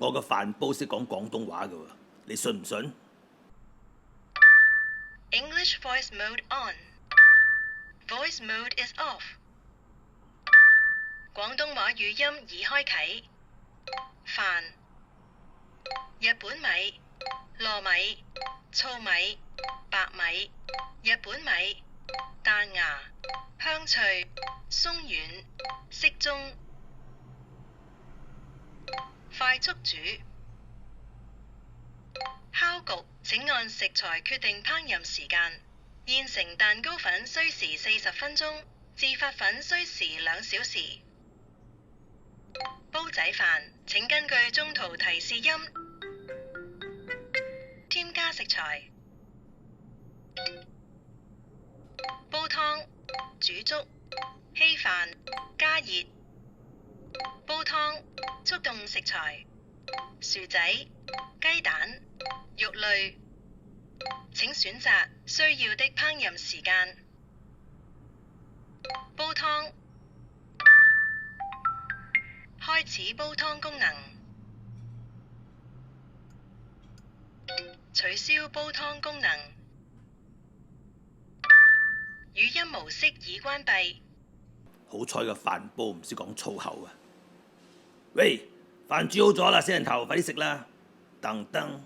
我個飯煲識講廣東話㗎喎，你信唔信？ English voice mode on. Voice mode is off. 廣東話語音已開啟。飯、日本米、糯米、糙米、白米、日本米、彈牙、香脆、鬆軟、適中。快速煮。烤焗，請按食材決定烹飪時間。現成蛋糕粉需時40分鐘，自發粉需時2小時。煲仔飯，請根據中途提示音添加食材。煲湯、煮粥、稀飯、加熱。煲湯，速凍食材，薯仔、雞蛋、肉類。請選擇需要的烹飪時間。煲湯，開始煲湯功能。取消煲湯功能。語音模式已關閉。好彩個飯煲唔識講粗口啊！喂，飯煮好咗啦，死人頭，快啲食啦！噔噔。